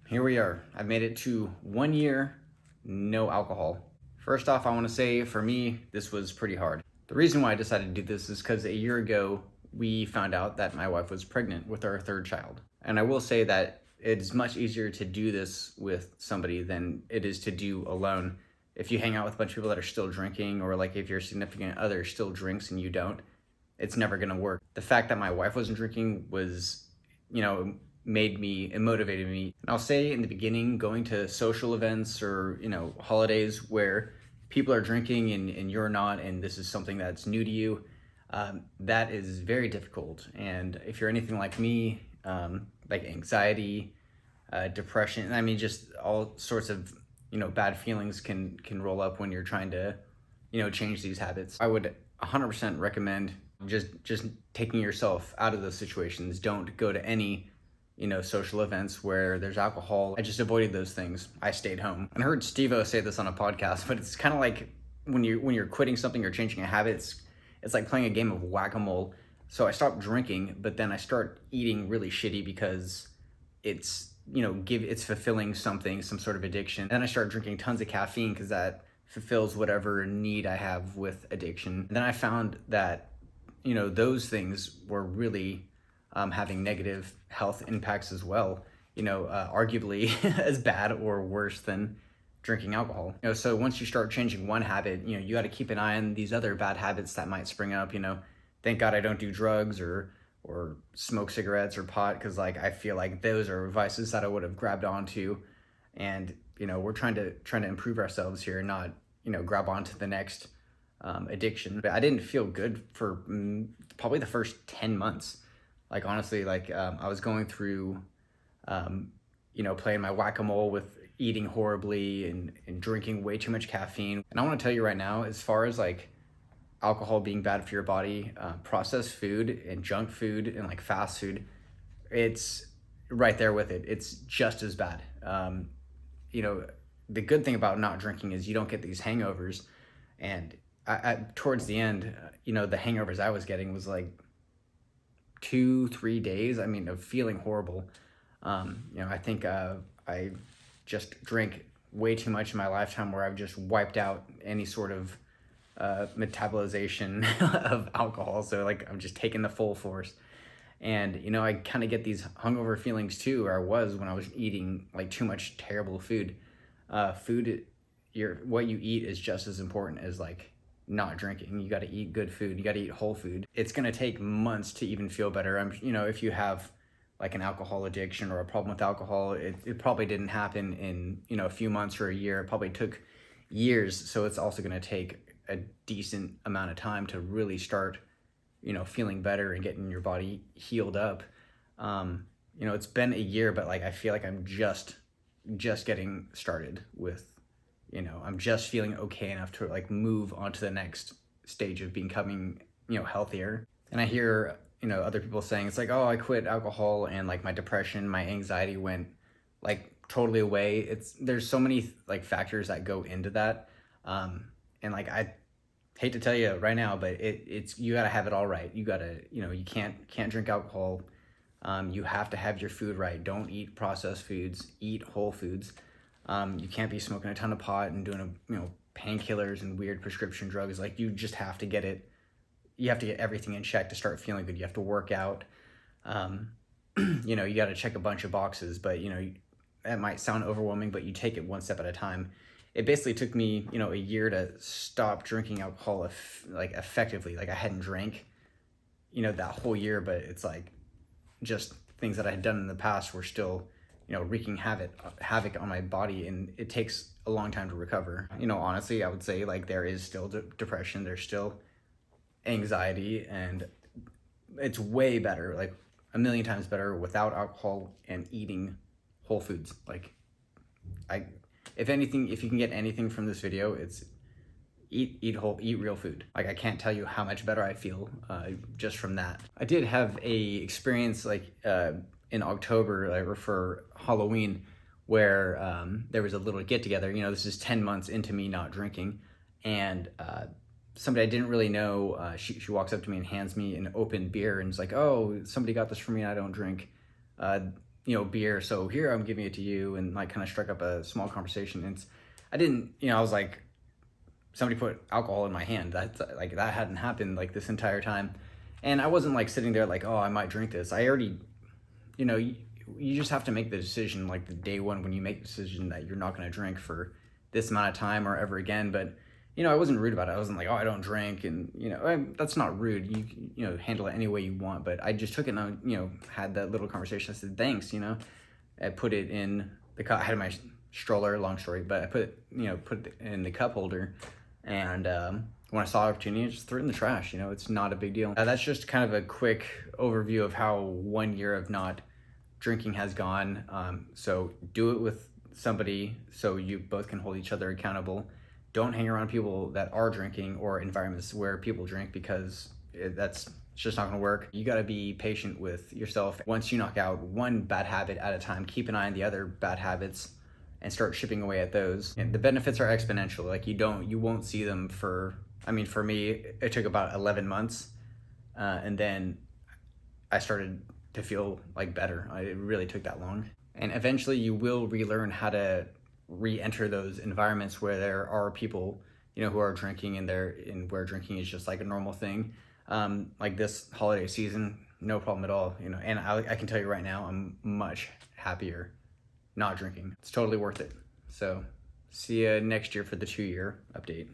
Here we are. I've made it to 1 year, no alcohol. First off, I want to say for me, this was pretty hard. The reason why I decided to do this is because a year ago, we found out that my wife was pregnant with our third child. And I will say that it's much easier to do this with somebody than it is to do alone. If you hang out with a bunch of people that are still drinking, or like if your significant other still drinks and you don't, it's never gonna work. The fact that my wife wasn't drinking was, made me, it motivated me. And I'll say in the beginning, going to social events or, holidays where people are drinking and you're not, and this is something that's new to you, that is very difficult. And if you're anything like me, like anxiety, depression, I mean, just all sorts of, bad feelings can roll up when you're trying to, change these habits. I would 100% recommend just taking yourself out of those situations. Don't go to any social events where there's alcohol. I just avoided those things. I stayed home. And I heard Steve-O say this on a podcast, but it's kind of like when you're quitting something or changing a habit, it's like playing a game of whack-a-mole. So I stopped drinking, but then I start eating really shitty because it's it's fulfilling something, some sort of addiction. Then I start drinking tons of caffeine because that fulfills whatever need I have with addiction. And then I found that those things were really having negative health impacts as well, arguably as bad or worse than drinking alcohol. So once you start changing one habit, you got to keep an eye on these other bad habits that might spring up. Thank God I don't do drugs or smoke cigarettes or pot, because like I feel like those are vices that I would have grabbed onto. And we're trying to improve ourselves here, not grab onto the next addiction. But I didn't feel good for probably the first 10 months. Like honestly, like I was going through playing my whack-a-mole with eating horribly and drinking way too much caffeine. And I want to tell you right now, as far as like alcohol being bad for your body, processed food and junk food and like fast food, it's right there with it. It's just as bad. The good thing about not drinking is you don't get these hangovers. And towards the end, the hangovers I was getting was like 2-3 days, of feeling horrible. I think I just drank way too much in my lifetime, where I've just wiped out any sort of metabolization of alcohol. So like I'm just taking the full force. And I kind of get these hungover feelings too, or I was when I was eating like too much terrible food. What you eat is just as important as like not drinking. You got to eat good food. You got to eat whole food. It's going to take months to even feel better. If you have like an alcohol addiction or a problem with alcohol, it probably didn't happen in a few months or a year. It probably took years. So it's also going to take a decent amount of time to really start feeling better and getting your body healed up. It's been a year, but like I feel like I'm just getting started with I'm just feeling okay enough to like move on to the next stage of becoming healthier. And I hear other people saying it's like, oh, I quit alcohol and like my depression, my anxiety went like totally away. There's so many like factors that go into that. And like I hate to tell you right now, but it's you gotta have it all right. You gotta you can't drink alcohol. You have to have your food right. Don't eat processed foods. Eat whole foods. You can't be smoking a ton of pot and doing painkillers and weird prescription drugs. Like you just have to get it. You have to get everything in check to start feeling good. You have to work out. You got to check a bunch of boxes, but that might sound overwhelming, but you take it one step at a time. It basically took me, a year to stop drinking alcohol effectively. Like I hadn't drank, that whole year, but it's like just things that I had done in the past were still, wreaking havoc on my body, and it takes a long time to recover. Honestly, I would say like there is still depression, there's still anxiety, and it's way better, like a million times better without alcohol and eating whole foods. Like if anything, if you can get anything from this video, it's eat real food. Like I can't tell you how much better I feel just from that. I did have a experience like in October, like for Halloween, where there was a little get together. This is 10 months into me not drinking, and somebody I didn't really know, she walks up to me and hands me an open beer and is like, oh, somebody got this for me, I don't drink. beer, so here, I'm giving it to you, and like kind of struck up a small conversation. And I didn't, I was like, somebody put alcohol in my hand. That's like, that hadn't happened like this entire time. And I wasn't like sitting there like, oh, I might drink this. I already, you just have to make the decision like the day one when you make the decision that you're not going to drink for this amount of time or ever again. But I wasn't rude about it. I wasn't like, oh, I don't drink, and that's not rude. You handle it any way you want. But I just took it and had that little conversation. I said thanks. I put it in the cup. I had my stroller. Long story, but I put it in the cup holder, and when I saw an opportunity, I just threw it in the trash. It's not a big deal. That's just kind of a quick overview of how 1 year of not drinking has gone. So do it with somebody so you both can hold each other accountable. Don't hang around people that are drinking or environments where people drink, because that's just not going to work. You got to be patient with yourself. Once you knock out one bad habit at a time, keep an eye on the other bad habits and start chipping away at those. And the benefits are exponential. Like you won't see them for me, it took about 11 months. And then I started to feel like better. It really took that long. And eventually you will relearn how to re-enter those environments where there are people, who are drinking, and where drinking is just like a normal thing. Like this holiday season, no problem at all, and I can tell you right now, I'm much happier not drinking. It's totally worth it. So see you next year for the 2-year update.